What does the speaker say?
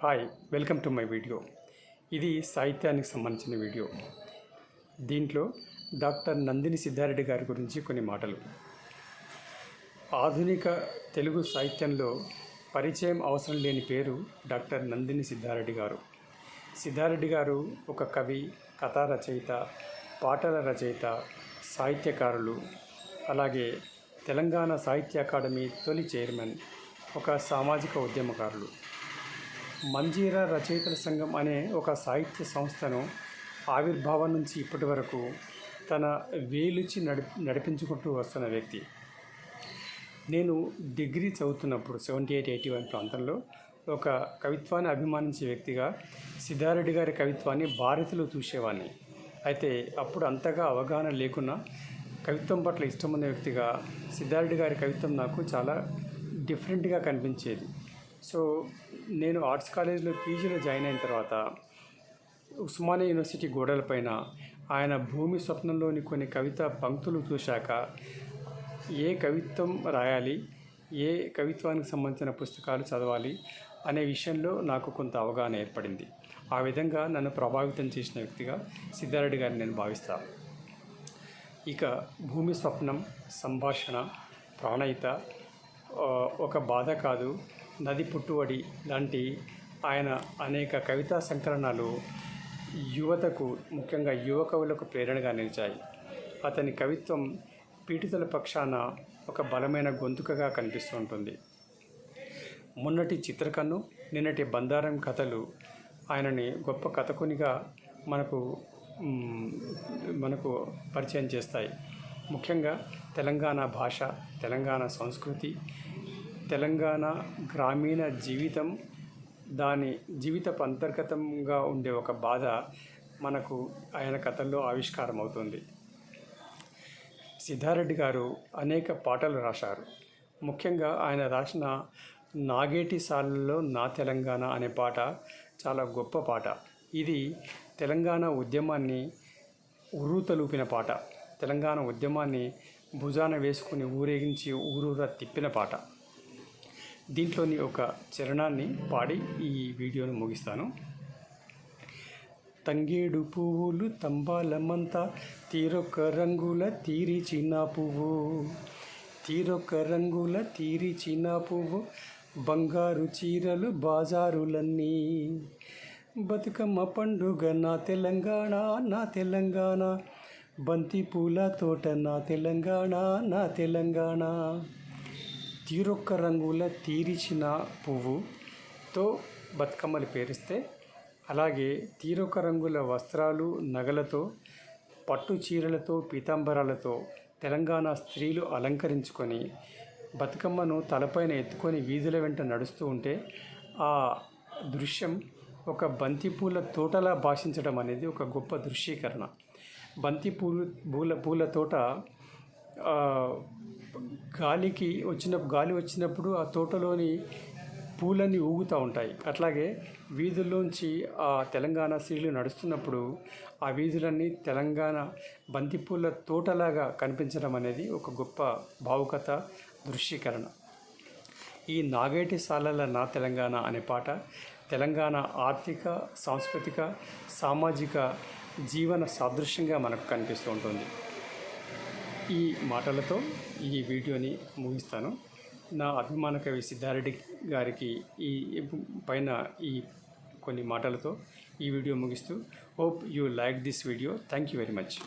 Hi, welcome to my video. ఇది సాహిత్యానికి సంబంధించిన వీడియో. దీంట్లో డాక్టర్ నందిని సిద్ధారెడ్డి గారి గురించి కొన్ని మాటలు. ఆధునిక తెలుగు సాహిత్యంలో పరిచయం అవసరం లేని పేరు డాక్టర్ నందిని సిద్ధారెడ్డి గారు. సిద్ధారెడ్డి గారు ఒక కవి, కథా రచయిత, పాటల రచయిత, సాహిత్యకారులు, అలాగే తెలంగాణ సాహిత్య అకాడమీ తొలి చైర్మన్, ఒక సామాజిక ఉద్యమకారులు. మంజీరా రచయితల సంఘం అనే ఒక సాహిత్య సంస్థను ఆవిర్భావం నుంచి ఇప్పటి వరకు తన వేలుచి నడిపించుకుంటూ వస్తున్న వ్యక్తి. నేను డిగ్రీ చదువుతున్నప్పుడు 78-81 ప్రాంతంలో ఒక కవిత్వాన్ని అభిమానించే వ్యక్తిగా సిద్ధారెడ్డి గారి కవిత్వాన్ని భారతిలో చూసేవాడిని. అయితే అప్పుడు అంతగా అవగాహన లేకున్నా కవిత్వం పట్ల ఇష్టమున్న వ్యక్తిగా సిద్ధారెడ్డి గారి కవిత్వం నాకు చాలా డిఫరెంట్గా కనిపించేది. సో నేను ఆర్ట్స్ కాలేజ్లో పీజీలో జాయిన్ అయిన తర్వాత ఉస్మానియా యూనివర్సిటీ గోడలపైన ఆయన భూమి స్వప్నంలోని కొన్ని కవిత పంక్తులు చూశాక ఏ కవిత్వం రాయాలి, ఏ కవిత్వానికి సంబంధించిన పుస్తకాలు చదవాలి అనే విషయంలో నాకు కొంత అవగాహన ఏర్పడింది. ఆ విధంగా నన్ను ప్రభావితం చేసిన వ్యక్తిగా సిద్ధారెడ్డి గారిని నేను భావిస్తాను. ఇక భూమి స్వప్నం, సంభాషణ, ప్రాణయిత, ఒక బాధ కాదు, నది పుట్టువడి లాంటి ఆయన అనేక కవితా సంకలనాలు యువతకు, ముఖ్యంగా యువ కవులకు ప్రేరణగా నిలిచాయి. అతని కవిత్వం పీడితుల పక్షాన ఒక బలమైన గొంతుకగా కనిపిస్తూ ఉంటుంది. మొన్నటి చిత్రకన్ను, నిన్నటి బందారం కథలు ఆయనని గొప్ప కథకునిగా మనకు పరిచయం చేస్తాయి. ముఖ్యంగా తెలంగాణ భాష, తెలంగాణ సంస్కృతి, తెలంగాణ గ్రామీణ జీవితం, దాని జీవితపు అంతర్గతంగా ఉండే ఒక బాధ మనకు ఆయన కథల్లో ఆవిష్కారం అవుతుంది. సిద్ధారెడ్డి గారు అనేక పాటలు రాశారు. ముఖ్యంగా ఆయన రాసిన నాగేటి సాలలో నా తెలంగాణ అనే పాట చాలా గొప్ప పాట. ఇది తెలంగాణ ఉద్యమాన్ని ఉర్రూతలూపిన పాట. తెలంగాణ ఉద్యమాన్ని భుజాన వేసుకుని ఊరేగించి ఊరూరా తిప్పిన పాట. దీంట్లోని ఒక చరణాన్ని పాడి ఈ వీడియోను ముగిస్తాను. తంగేడు పువ్వులు తంబాలమంతా తీరొక్క రంగుల తీరి చిన్న పువ్వు, తీరొక్క రంగుల తీరి చిన్న పువ్వు, బంగారు చీరలు బాజారులన్నీ, బతుకమ్మ పండుగ నా తెలంగాణ, నా తెలంగాణ, బంతి పూల తోట నా తెలంగాణ, నా తెలంగాణ. తీరొక్క రంగుల తీరిచిన పువ్వుతో బతుకమ్మలు పేరిస్తే, అలాగే తీరొక్క రంగుల వస్త్రాలు, నగలతో, పట్టు చీరలతో, పీతాంబరాలతో తెలంగాణ స్త్రీలు అలంకరించుకొని బతుకమ్మను తలపైన ఎత్తుకొని వీధుల వెంట నడుస్తూ ఉంటే ఆ దృశ్యం ఒక బంతిపూల తోటలా భాషించడం అనేది ఒక గొప్ప దృశ్యీకరణ. పూల తోట గాలి వచ్చినప్పుడు ఆ తోటలోని పూలన్నీ ఊగుతూ ఉంటాయి. అట్లాగే వీధుల్లోంచి ఆ తెలంగాణ స్త్రీలు నడుస్తున్నప్పుడు ఆ వీధులన్నీ తెలంగాణ బంతిపూల తోటలాగా కనిపించడం అనేది ఒక గొప్ప భావుకత, దృశ్యీకరణ. ఈ నాగేటి సాలల నా తెలంగాణ అనే పాట తెలంగాణ ఆర్థిక, సాంస్కృతిక, సామాజిక జీవన సాదృశ్యంగా మనకు కనిపిస్తూ ఉంటుంది. ఈ మాటలతో ఈ వీడియోని ముగిస్తాను. నా అభిమాన కవి సిద్ధారెడ్డి గారికి ఈ పైన ఈ కొన్ని మాటలతో ఈ వీడియో ముగిస్తూ, hope you like this video. Thank you very much.